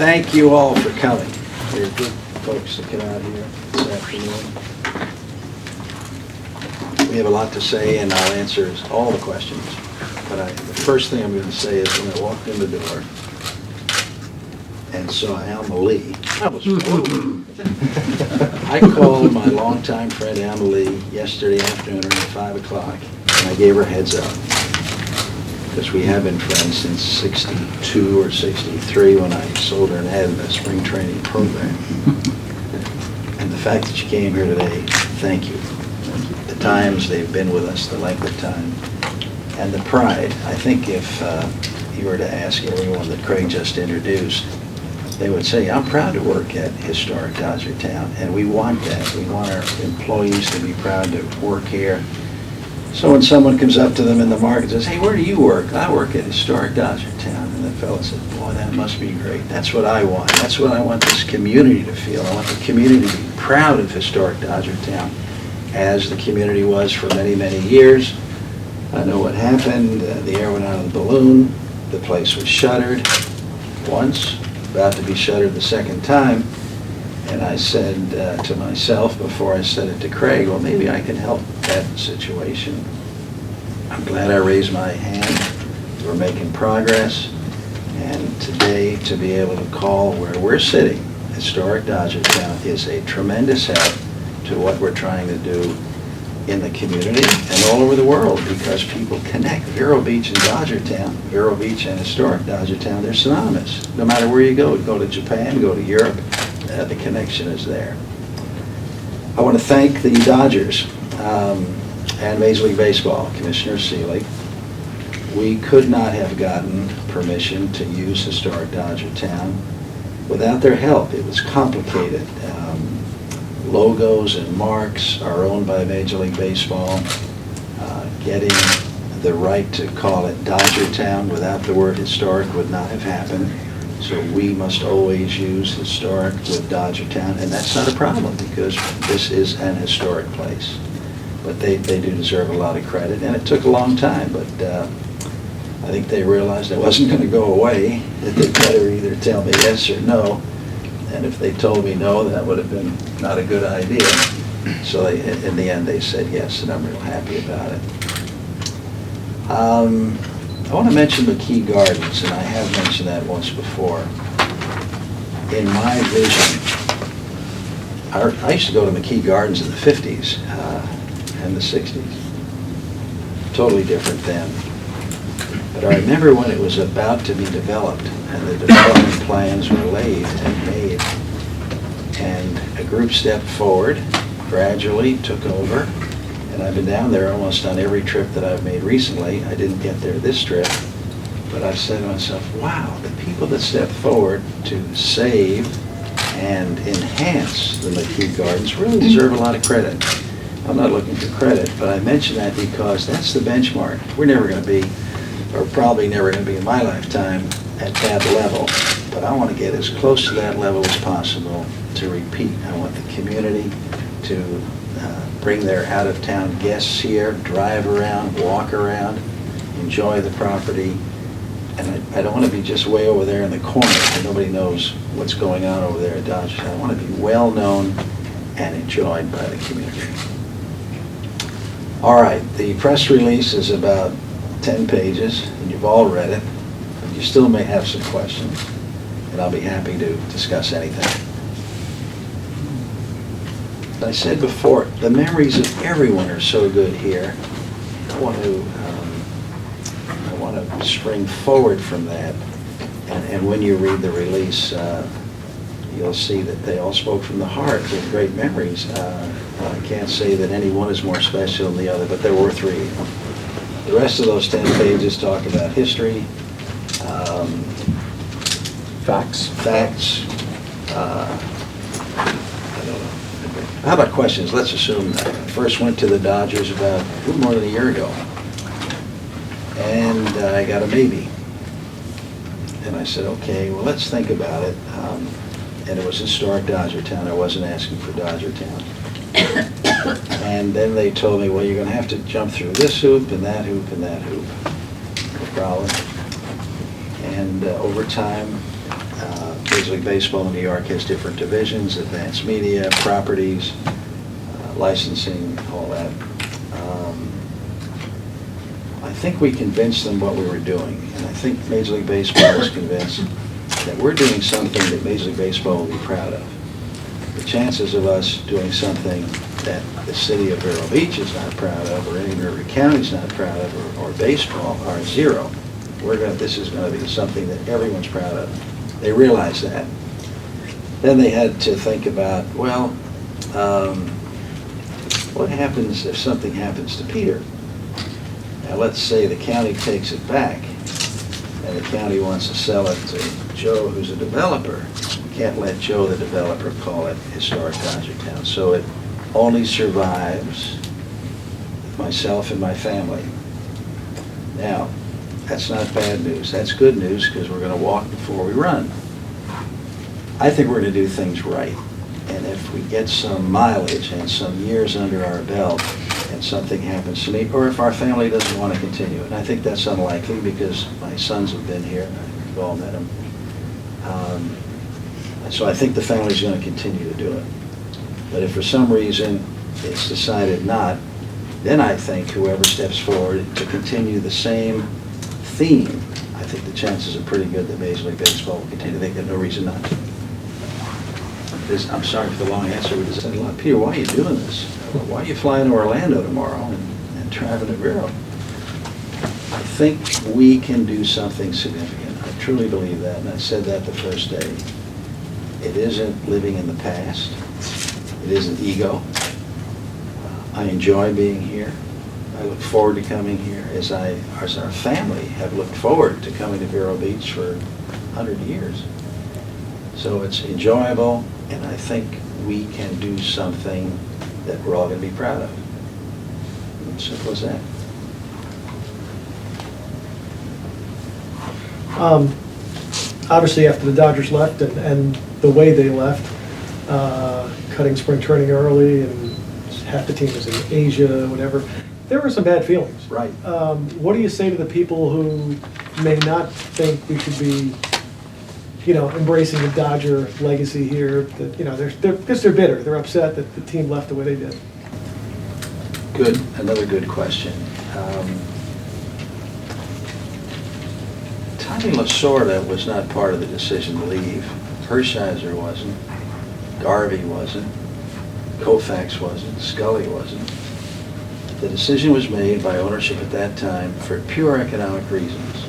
thank you all for coming. You're good folks to come out here this afternoon. We have a lot to say, and I'll answer all the questions. But the first thing I'm going to say is when I walked in the door and saw Alma Lee, I was floored. I called my longtime friend Alma Lee yesterday afternoon around 5 o'clock, and I gave her a heads up. Because we have been friends since 62 or 63 when I sold her an ad in the spring training program. And the fact that she came here today, thank you. The times they've been with us, the length of time, and the pride. I think if you were to ask everyone that Craig just introduced, they would say, I'm proud to work at historic Dodgertown, and we want that. We want our employees to be proud to work here. So when someone comes up to them in the market and says, hey, where do you work? I work at historic Dodgertown. And the fellow says, boy, that must be great. That's what I want. That's what I want this community to feel. I want the community to be proud of historic Dodgertown, as the community was for many, many years. I know what happened. The air went out of the balloon. The place was shuttered once, about to be shuttered the second time. And I said to myself before I said it to Craig, well, maybe I can help that situation. I'm glad I raised my hand. We're making progress. And today, to be able to call where we're sitting, historic Dodgertown, is a tremendous help to what we're trying to do in the community and all over the world, because people connect. Vero Beach and Dodgertown, Vero Beach and historic Dodgertown, they're synonymous. No matter where you go to Japan, go to Europe, the connection is there. I want to thank the Dodgers and Major League Baseball, Commissioner Seeley. We could not have gotten permission to use historic Dodgertown without their help. It was complicated. Logos and marks are owned by Major League Baseball. Getting the right to call it Dodgertown without the word historic would not have happened. So we must always use historic with Dodgertown, and that's not a problem because this is an historic place. But they do deserve a lot of credit, and it took a long time, but I think they realized it wasn't going to go away, that they better either tell me yes or no. And if they told me no, that would have been not a good idea. So in the end, they said yes, and I'm real happy about it. I want to mention McKee Gardens, and I have mentioned that once before. In my vision, I used to go to McKee Gardens in the 50s and the 60s. Totally different then. But I remember when it was about to be developed, and the development plans were laid and made, and a group stepped forward, gradually took over, and I've been down there almost on every trip that I've made recently. I didn't get there this trip, but I said to myself, wow, the people that stepped forward to save and enhance the McKee Gardens really deserve a lot of credit. I'm not looking for credit, but I mention that because that's the benchmark. We're never going to be, or probably never going to be in my lifetime, at that level, but I want to get as close to that level as possible to repeat. I want the community to bring their out-of-town guests here, drive around, walk around, enjoy the property, and I don't want to be just way over there in the corner where nobody knows what's going on over there at Dodgertown. I want to be well-known and enjoyed by the community. All right, the press release is about 10 pages, and you've all read it. You still may have some questions, and I'll be happy to discuss anything. As I said before, the memories of everyone are so good here. I want to spring forward from that, and when you read the release, you'll see that they all spoke from the heart with great memories. I can't say that any one is more special than the other, but there were three. The rest of those 10 pages talk about history, Facts. I don't know. How about questions? Let's assume I first went to the Dodgers about a little more than a year ago, and I got a maybe. And I said, okay, well, let's think about it. And it was historic Dodgertown. I wasn't asking for Dodgertown. And then they told me, well, you're going to have to jump through this hoop and that hoop and that hoop. No problem. And over time, Major League Baseball in New York has different divisions, advanced media, properties, licensing, all that. I think we convinced them what we were doing, and I think Major League Baseball was convinced that we're doing something that Major League Baseball will be proud of. The chances of us doing something that the city of Vero Beach is not proud of, or any River County's not proud of, or baseball, are zero. This is going to be something that everyone's proud of. They realize that. Then they had to think about, well, what happens if something happens to Peter? Now, let's say the county takes it back, and the county wants to sell it to Joe, who's a developer. We can't let Joe, the developer, call it historic Dodgertown. So it only survives myself and my family. Now, that's not bad news. That's good news, because we're going to walk before we run. I think we're going to do things right. And if we get some mileage and some years under our belt, and something happens to me, or if our family doesn't want to continue, and I think that's unlikely because my sons have been here, and I've all met them. So I think the family's going to continue to do it. But if for some reason it's decided not, then I think whoever steps forward to continue the same theme, I think the chances are pretty good that Major League Baseball will continue. They've got no reason not to. I'm sorry for the long answer. We just said a lot. Peter, why are you doing this? Why are you flying to Orlando tomorrow and traveling to Vero? I think we can do something significant. I truly believe that, and I said that the first day. It isn't living in the past. It isn't ego. I enjoy being here. I look forward to coming here, as our family have looked forward to coming to Vero Beach for 100 years. So it's enjoyable, and I think we can do something that we're all going to be proud of. Simple as that. Obviously, after the Dodgers left and the way they left, cutting spring training early, and half the team was in Asia, whatever, there were some bad feelings. Right. What do you say to the people who may not think we should be, embracing the Dodger legacy here? That they're bitter. They're upset that the team left the way they did. Good. Another good question. Tommy Lasorda was not part of the decision to leave. Hershiser wasn't. Garvey wasn't. Koufax wasn't. Scully wasn't. The decision was made by ownership at that time for pure economic reasons.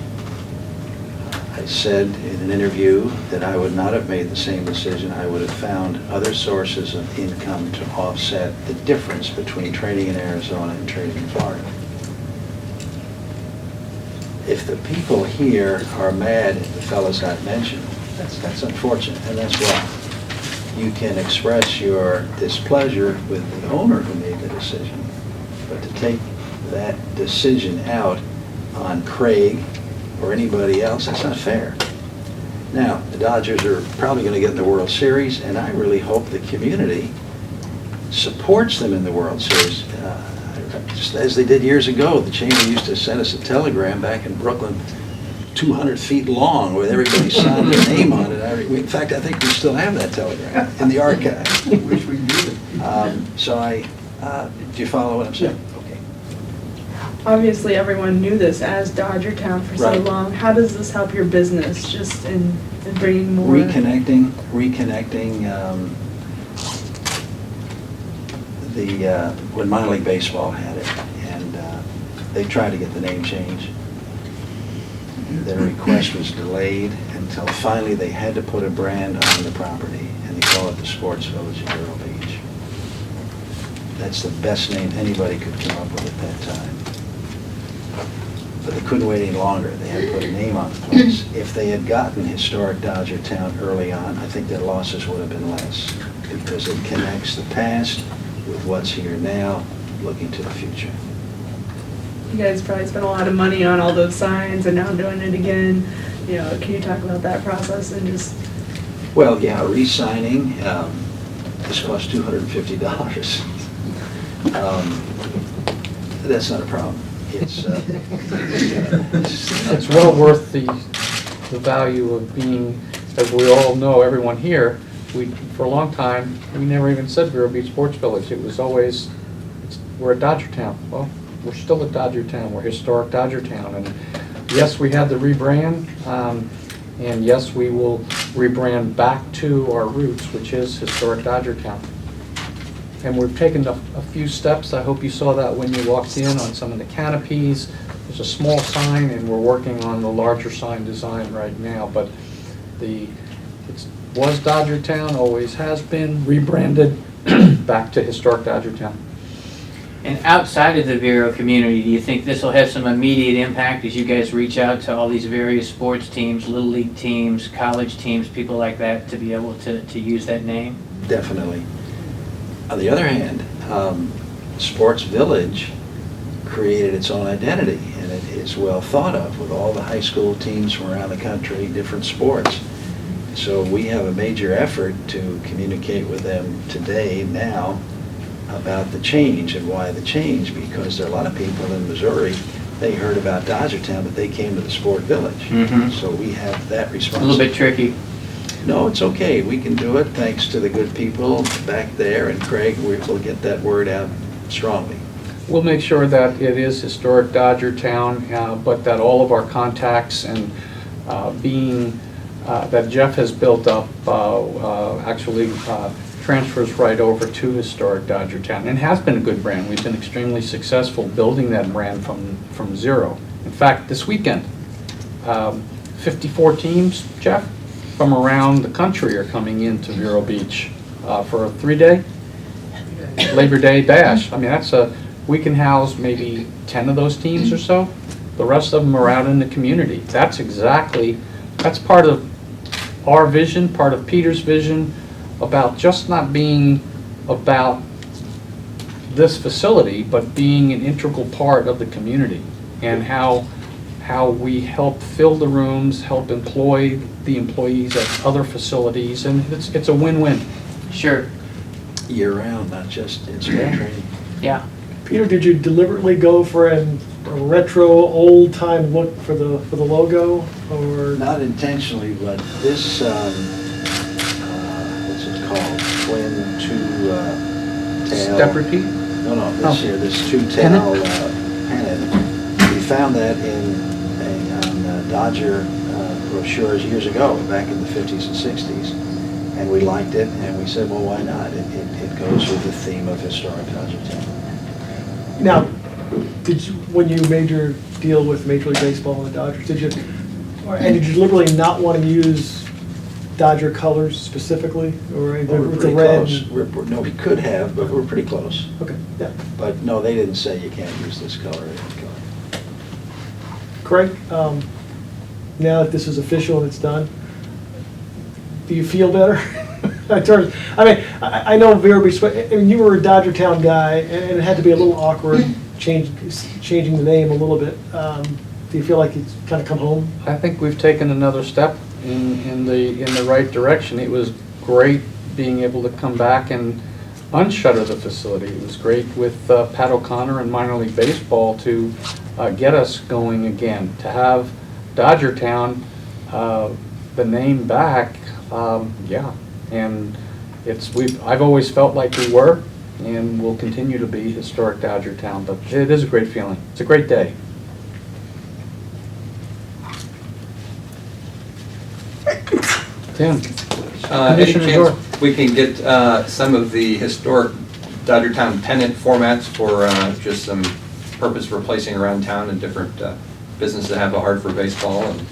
I said in an interview that I would not have made the same decision. I would have found other sources of income to offset the difference between training in Arizona and training in Florida. If the people here are mad at the fellows I've mentioned, that's unfortunate, and that's why. You can express your displeasure with the owner who made the decision, but to take that decision out on Craig or anybody else, that's not fair. Now, the Dodgers are probably going to get in the World Series, and I really hope the community supports them in the World Series. Just as they did years ago, the chamber used to send us a telegram back in Brooklyn, 200 feet long, with everybody signed their name on it. In fact, I think we still have that telegram in the archive. I wish we did. Do you follow what I'm saying? Okay. Obviously, everyone knew this as Dodgertown for so Right. long. How does this help your business, just in bringing more? Reconnecting when minor league baseball had it, and they tried to get the name changed. Their request was delayed until finally they had to put a brand on the property, and they call it the Sports Village of Vero Beach. That's the best name anybody could come up with at that time. But they couldn't wait any longer. They had to put a name on the place. If they had gotten historic Dodgertown early on, I think their losses would have been less, because it connects the past with what's here now, looking to the future. You guys probably spent a lot of money on all those signs and now doing it again. Can you talk about that process and just? Well, yeah, re-signing, this cost $250. That's not a problem. It's It's well worth the value of being as we all know, everyone here, for a long time, we never even said Vero Beach Sports Village. It was always, we're at Dodgertown. Well, we're still at Dodgertown. We're historic Dodgertown. And yes, we had the rebrand, and yes, we will rebrand back to our roots, which is historic Dodgertown. And we've taken a few steps. I hope you saw that when you walked in on some of the canopies. There's a small sign, and we're working on the larger sign design right now. But it was Dodgertown, always has been, rebranded back to historic Dodgertown. And outside of the Vero community, do you think this will have some immediate impact as you guys reach out to all these various sports teams, little league teams, college teams, people like that, to be able to use that name? Definitely. On the other hand, Sports Village created its own identity, and it is well thought of with all the high school teams from around the country, different sports. So we have a major effort to communicate with them today, now, about the change and why the change, because there are a lot of people in Missouri, they heard about Dodgertown, but they came to the Sport Village. Mhm. So we have that A responsibility. little bit tricky. No, it's okay. We can do it thanks to the good people back there, and Craig, we'll get that word out strongly. We'll make sure that it is historic Dodgertown, but that all of our contacts and that Jeff has built up actually transfers right over to historic Dodgertown, and has been a good brand. We've been extremely successful building that brand from zero. In fact, this weekend, 54 teams, Jeff, from around the country are coming into Vero Beach for a 3-day Labor Day bash. I mean, we can house maybe 10 of those teams or so. The rest of them are out in the community. That's part of our vision, part of Peter's vision, about just not being about this facility, but being an integral part of the community, and how we help fill the rooms, help employ the employees at other facilities, and it's a win-win. Sure. Year-round, not just in spring training. Yeah. Peter, did you deliberately go for a retro, old-time look for the logo, or? Not intentionally, but this, what's it called? Twin two-tail. Step repeat? No, Oh. this two-tail pennant. We found that on Dodger brochures years ago, back in the 50s and 60s. And we liked it, and we said, well, why not? It goes with the theme of historic Dodgertown. Now, when you made your deal with Major League Baseball and the Dodgers, did you deliberately not want to use Dodger colors specifically, or Well, the we're pretty red? close. No, we could have, but we're pretty close. Okay, yeah. But no, they didn't say you can't use this color or that color. Craig, now that this is official and it's done, do you feel better? I know Vero Beach, you were a Dodgertown guy, and it had to be a little awkward changing the name a little bit. Do you feel like it's kind of come home? I think we've taken another step in the right direction. It was great being able to come back and unshutter the facility. It was great with Pat O'Connor and minor league baseball to get us going again. To have Dodgertown, the name back, yeah, and I've always felt like we were, and will continue to be historic Dodgertown. But it is a great feeling. It's a great day. Tim. Any Commissioner chance Dore. we can get some of the historic Dodgertown pennant formats for just some purpose for placing around town and different businesses that have a heart for baseball? And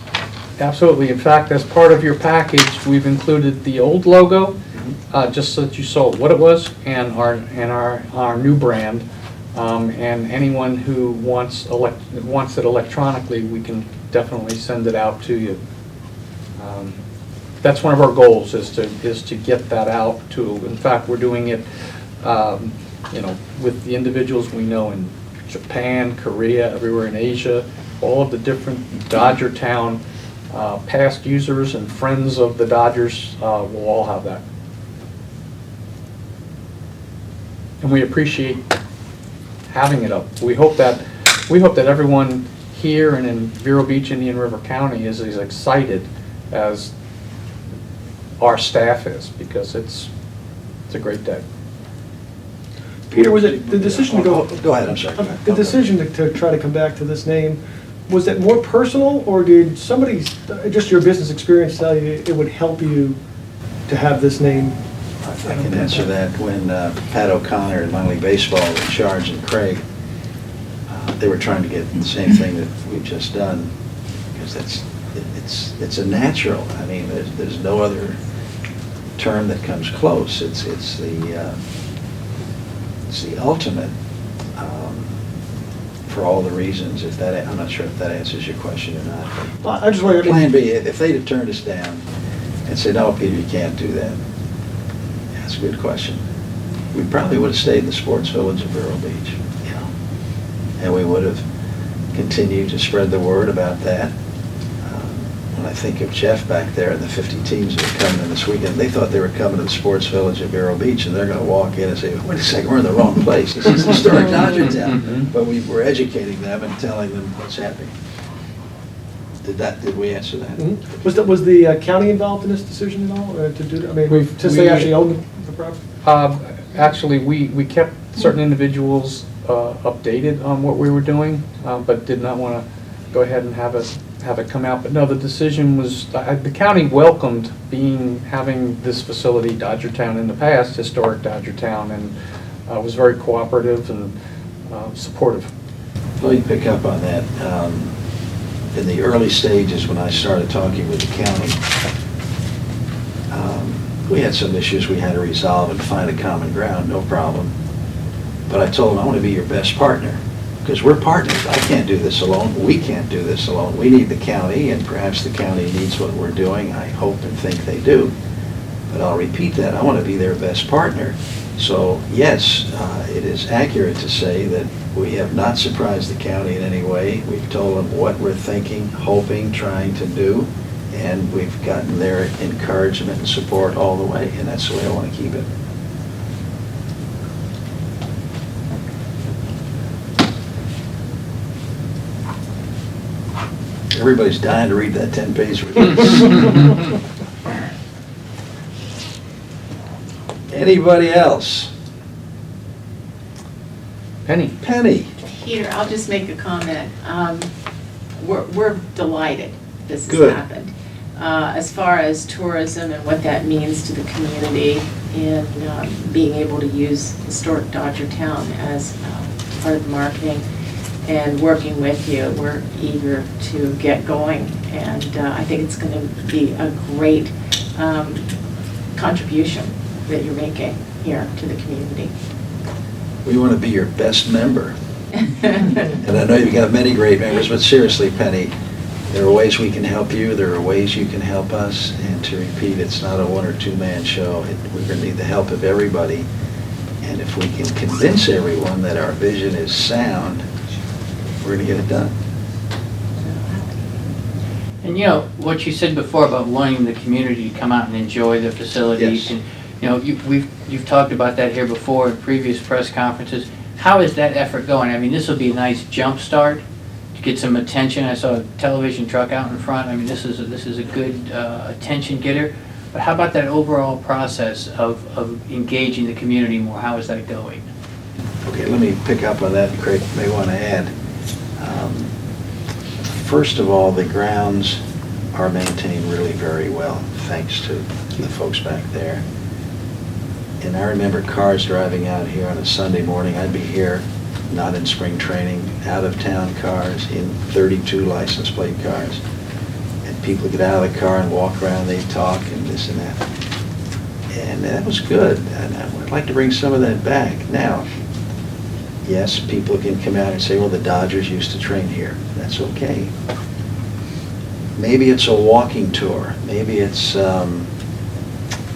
Absolutely. In fact, as part of your package, we've included the old logo, just so that you saw what it was, and our new brand. And anyone who wants it electronically, we can definitely send it out to you. That's one of our goals, is to get that out to. In fact, we're doing it, with the individuals we know in Japan, Korea, everywhere in Asia. All of the different Dodgertown past users and friends of the Dodgers will all have that. And we appreciate having it up. We hope that everyone here and in Vero Beach, Indian River County is as excited as our staff is, because it's a great day. Peter, was it the decision to go? Go ahead, I'm sorry. The decision to try to come back to this name, was it more personal, or did somebody, just your business experience tell you it would help you to have this name? I can answer that. When Pat O'Connor and Minor League Baseball were in charge, and Craig, they were trying to get the same thing that we've just done, because it's a natural. I mean, there's no other term that comes close. It's the ultimate, for all the reasons. I'm not sure if that answers your question or not. I just wondered. Plan B, if they'd have turned us down and said, no, Peter, you can't do that. That's a good question. We probably would have stayed in the sports village of Vero Beach, you know, and we would have continued to spread the word about that. When I think of Jeff back there and the 50 teams that are coming in this weekend, they thought they were coming to the sports village of Vero Beach, and they're going to walk in and say, wait a second, we're in the wrong place. This is historic Dodgertown. But we were educating them and telling them what's happening. Did we answer that? Mm-hmm. Was the county involved in this decision at all, to do that? I mean, since they actually own the property? Actually, we kept certain individuals updated on what we were doing, but did not want to go ahead and have it come out. But no, the decision was, the county welcomed having this facility, Dodgertown, in the past, historic Dodgertown, and was very cooperative and supportive. Let me pick up on that. In the early stages, when I started talking with the county, we had some issues we had to resolve and find a common ground, no problem. But I told them, I want to be your best partner, because we're partners. I can't do this alone. We can't do this alone. We need the county, and perhaps the county needs what we're doing. I hope and think they do. But I'll repeat that. I want to be their best partner. So yes, it is accurate to say that we have not surprised the county in any way. We've told them what we're thinking, hoping, trying to do, and we've gotten their encouragement and support all the way, and that's the way I want to keep it. Everybody's dying to read that 10-page release. Anybody else? Penny? Penny? Peter, I'll just make a comment. We're delighted this has Good. happened. As far as tourism and what that means to the community and being able to use historic Dodgertown as part of the marketing and working with you, we're eager to get going. And I think it's going to be a great contribution that you're making here to the community. We want to be your best member. And I know you've got many great members, but seriously, Penny, there are ways we can help you, there are ways you can help us, and to repeat, it's not a one or two man show. We're going to need the help of everybody. And if we can convince everyone that our vision is sound, we're going to get it done. And you know, what you said before about wanting the community to come out and enjoy the facilities. Yes. And, you know, you've talked about that here before in previous press conferences. How is that effort going? I mean, this will be a nice jump start to get some attention. I saw a television truck out in front. I mean, this is a good attention getter. But how about that overall process of engaging the community more? How is that going? Okay, let me pick up on that, and Craig may want to add. First of all, the grounds are maintained really very well, thanks to the folks back there. And I remember cars driving out here on a Sunday morning. I'd be here, not in spring training, out-of-town cars, in 32 license plate cars. And people get out of the car and walk around, they talk and this and that. And that was good, and I'd like to bring some of that back. Now, yes, people can come out and say, well, the Dodgers used to train here. That's okay. Maybe it's a walking tour. Maybe it's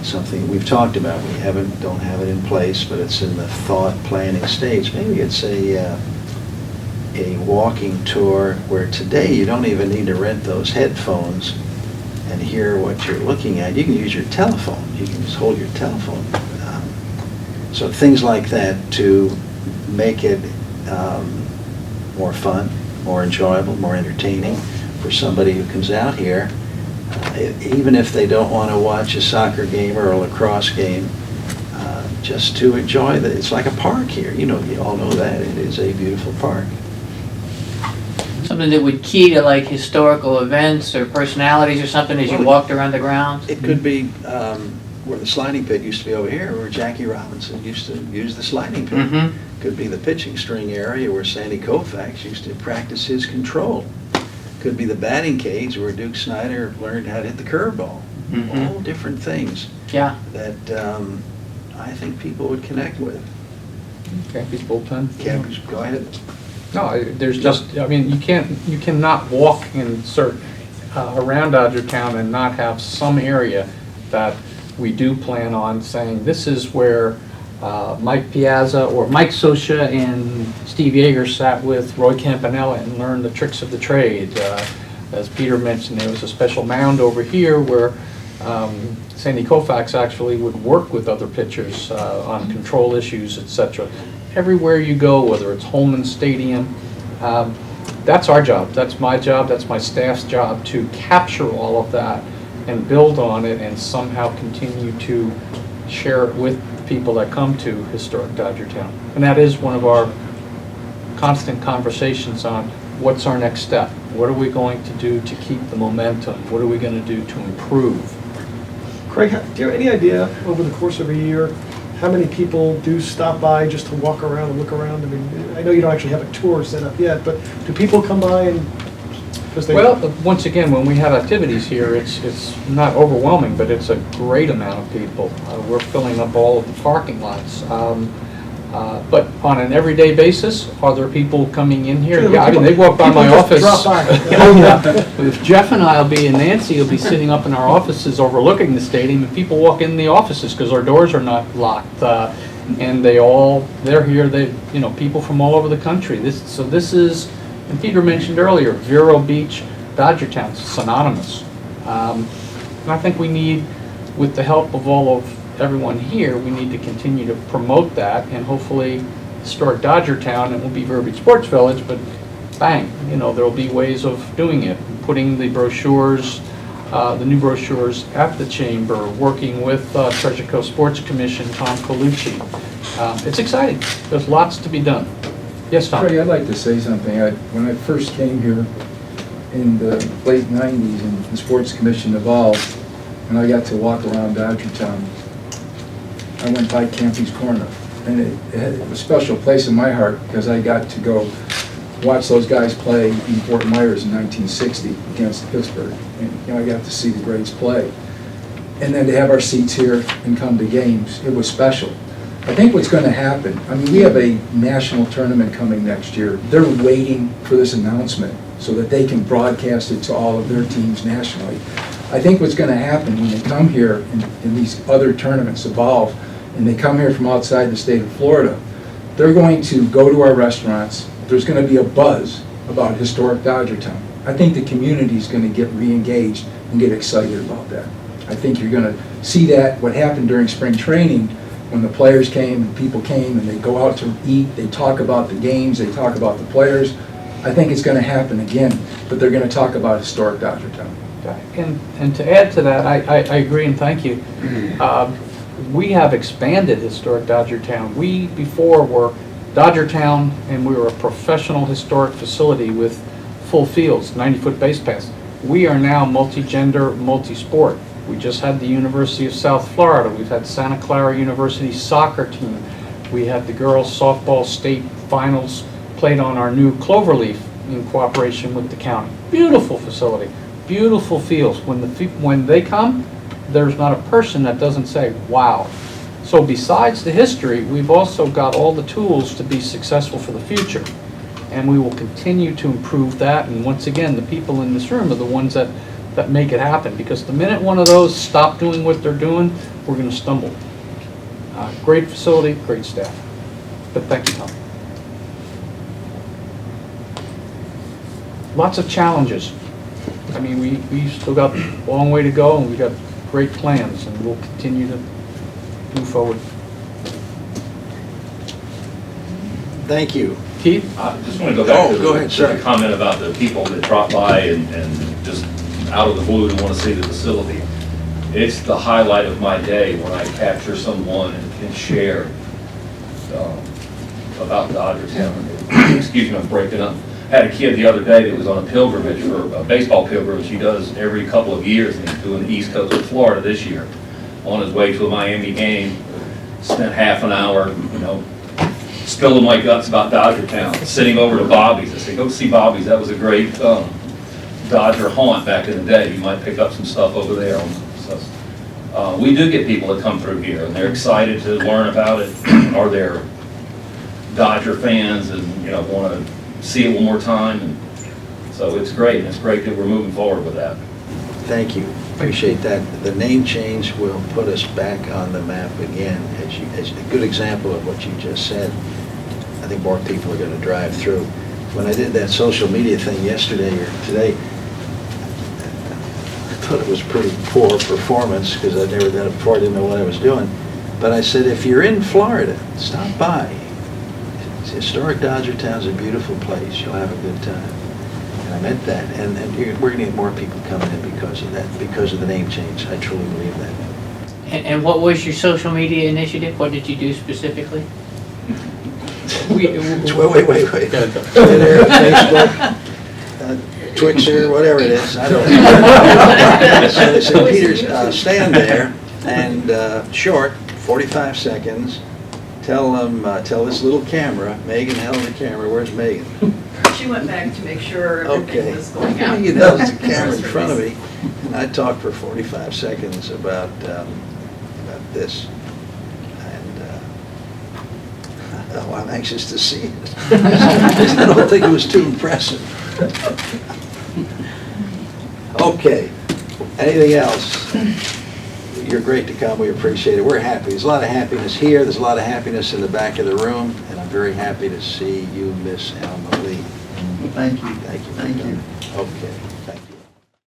something we've talked about. We don't have it in place, but it's in the thought planning stage. Maybe it's a walking tour where today you don't even need to rent those headphones and hear what you're looking at. You can use your telephone. You can just hold your telephone. So things like that to make it more fun, more enjoyable, more entertaining for somebody who comes out here. even if they don't want to watch a soccer game or a lacrosse game, just to enjoy it's like a park here. You all know that. It is a beautiful park. Something that would key to like historical events or personalities or something as you walked around the grounds? It could be where the sliding pit used to be over here, where Jackie Robinson used to use the sliding pit. Mm-hmm. Could be the pitching string area where Sandy Koufax used to practice his control. Could be the batting cage where Duke Snyder learned how to hit the curveball. Mhm. All different things Yeah. that I think people would connect with. Campy's bullpen. Campus, go ahead. No, there's just, I mean, you cannot walk in around Dodgertown and not have some area that we do plan on saying, this is where Mike Piazza or Mike Sosha and Steve Yeager sat with Roy Campanella and learned the tricks of the trade. As Peter mentioned, there was a special mound over here where Sandy Koufax actually would work with other pitchers on control issues, etc. Everywhere you go, whether it's Holman Stadium, that's our job, that's my job, that's my staff's job, to capture all of that and build on it and somehow continue to share it with people that come to historic Dodgertown. And that is one of our constant conversations on what's our next step? What are we going to do to keep the momentum? What are we going to do to improve? Craig, do you have any idea over the course of a year how many people do stop by just to walk around and look around? I mean, I know you don't actually have a tour set up yet, but do people come by and, because they... Well, once again, when we have activities here, it's not overwhelming, but it's a great amount of people. We're filling up all of the parking lots. But on an everyday basis, are there people coming in here? Sure, Yeah, I mean, they walk by people my just office. drop by. Oh, yeah. If Jeff and I'll be, and Nancy will be sitting up in our offices overlooking the stadium, and people walk in the offices because our doors are not locked. And they're here, people from all over the country. So this is, and Peter mentioned earlier, Vero Beach, Dodgertown, synonymous. And I think we need, with the help of everyone here, we need to continue to promote that, and hopefully historic Dodgertown, it will be Vero Beach Sports Village, but bang, there'll be ways of doing it, putting the brochures, the new brochures at the chamber, working with Treasure Coast Sports Commission, Tom Colucci. It's exciting. There's lots to be done. Yes, Tom? Craig, I'd like to say something. When I first came here in the late 90s and the Sports Commission evolved, and I got to walk around Dodgertown, I went by Campy's Corner. And it had a special place in my heart because I got to go watch those guys play in Fort Myers in 1960 against Pittsburgh. And I got to see the greats play. And then to have our seats here and come to games, it was special. I think what's going to happen, we have a national tournament coming next year. They're waiting for this announcement so that they can broadcast it to all of their teams nationally. I think what's going to happen when they come here and these other tournaments evolve, and they come here from outside the state of Florida, they're going to go to our restaurants. There's going to be a buzz about historic Dodgertown. I think the community is going to get re-engaged and get excited about that. I think you're going to see that, what happened during spring training, when the players came and people came and they go out to eat, they talk about the games, they talk about the players. I think it's going to happen again, but they're going to talk about historic Dodgertown. And to add to that, I agree and thank you. We have expanded historic Dodgertown. We before were Dodgertown, and we were a professional historic facility with full fields, 90-foot base paths. We are now multi-gender, multi-sport. We just had the University of South Florida. We've had Santa Clara University soccer team. We had the girls softball state finals played on our new Cloverleaf in cooperation with the county. Beautiful facility, beautiful fields. When they come, there's not a person that doesn't say, wow. So besides the history, we've also got all the tools to be successful for the future. And we will continue to improve that. And once again, the people in this room are the ones that make it happen. Because the minute one of those stop doing what they're doing, we're going to stumble. Great facility, great staff. But thank you, Tom. Lots of challenges. We still got a long way to go, and we've got great plans, and we'll continue to move forward. Thank you. Keith? I just want to go back to go ahead, sir. the comment about the people that drop by and just out of the blue to want to see the facility. It's the highlight of my day when I capture someone and can share about Dodgertown. Excuse me, I'm breaking up. I had a kid the other day that was on a pilgrimage, for a baseball pilgrimage he does every couple of years, and he's doing the east coast of Florida this year. On his way to a Miami game, spent half an hour, spilling my guts about Dodgertown, sitting over to Bobby's. I said, go see Bobby's, that was a great Dodger haunt back in the day. You might pick up some stuff over there. So, we do get people that come through here, and they're excited to learn about it, or they're Dodger fans and, want to see it one more time. And so it's great, and it's great that we're moving forward with that. Thank you, appreciate that. The name change will put us back on the map again, as a good example of what you just said. I think more people are going to drive through. When I did that social media thing yesterday or today, I thought it was pretty poor performance because I'd never done it before, I didn't know what I was doing. But I said, if you're in Florida, stop by. Historic Dodgertown's a beautiful place, you'll have a good time. And I meant that, and we're going to get more people coming in because of that, because of the name change. I truly believe that. And what was your social media initiative? What did you do specifically? Wait. Twitter, Facebook, Twixer, whatever it is, I don't know. So they said, Peter, stand there and short, 45 seconds, tell this little camera, Megan held the camera, where's Megan? She went back to make sure Okay. everything was going out. Megan held the camera in front of me, and I talked for 45 seconds about this. Oh, I'm anxious to see it. I don't think it was too impressive. Okay, anything else? You're great to come, we appreciate it. We're happy. There's a lot of happiness here, there's a lot of happiness in the back of the room, and I'm very happy to see you, Miss Alma Lee. Thank you. Thank you. Thank you. Okay, thank you.